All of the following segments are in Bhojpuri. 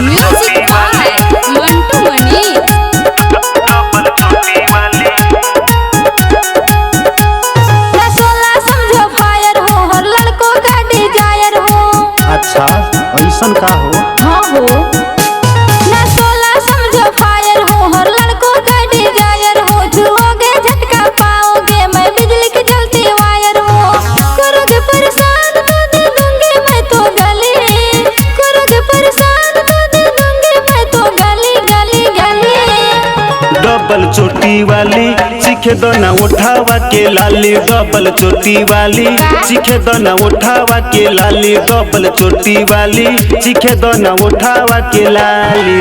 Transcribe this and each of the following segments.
म्यूजिक बाय मंटू मनी। अच्छा ऐसन का हो? हाँ हो ना सोला समझो फायर हो, हर लड़कों का डिजायर हो। छुओगे झटका पाओगे, मैं बिजली की जलती वायर हो। करोगे परेशान तो दे दूंगी मैं तो गाली, करोगे परेशान तो दे दूंगी मैं तो गाली गाली गाली। डबल चोटी वाली सीखे दो ना उठावा के लाली, डबल चोटी वाली सीखे दो ना उठावा के लाली, डबल चोटी वाली सीखे दो ना उठावा के लाली।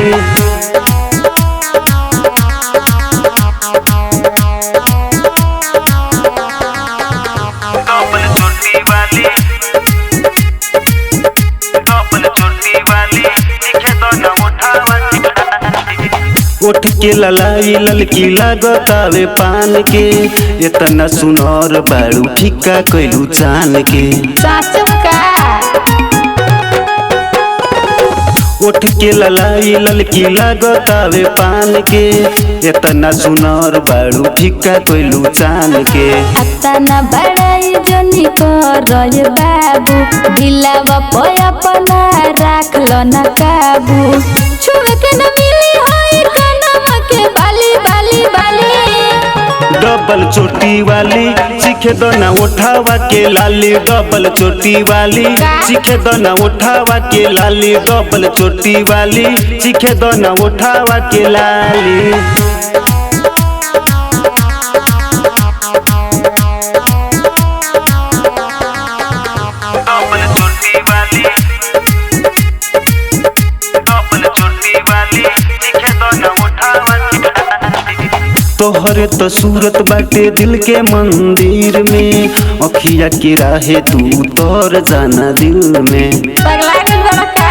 डबल चोटी वाली, डबल चोटी वाली सीखे दो ना उठावा के लाली। उठ के ललाई ललकी लागतावे पान के, इतना सुनर बारू ठिका कैलू चान के। सासू का उठ के ललाई ललकी लागतावे पान के, इतना सुनर बारू ठिका कैलू चान के। अतना बड़ाई जनी कर बाबू, दिलावा पे अपना राख लो न काबू। छुए के न मिली होई कनमा के बाली बाली बाली। डबल चोटी वाली सीखे दो ना उठावा के लाली, डबल चोटी वाली सीखे दो ना उठावा के लाली, डबल चोटी वाली सीखे दो ना उठावा के लाली। डबल चोटी वाली, डबल चोटी वाली सीखे दो ना उठावा के लाली। तोहरे तो सूरत बाटे दिल के मंदिर में, अखिया की राहे तू तोर जाना दिल में। पगला के बड़का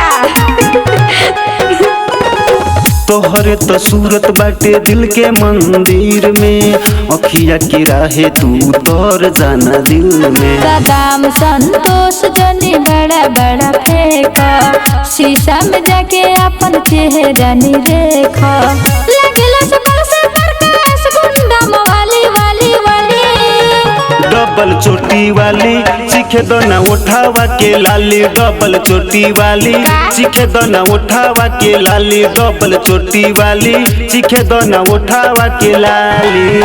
तोहरे तो सूरत बाटे दिल के मंदिर में, अखिया की राहे तू तोर जाना दिल में। दाम संतोष जनी बड़ा बड़ा फेंका, शीशा में जाके अपन चेहरा नी देखा। लगला सपन से प्रकाश गुंडम वाली वाली वाली। डबल चोटी वाली सीखे दो ना उठावा के लाली, डबल चोटी वाली सीखे दो ना उठावा के लाली, डबल चोटी वाली सीखे दो ना उठावा के लाली।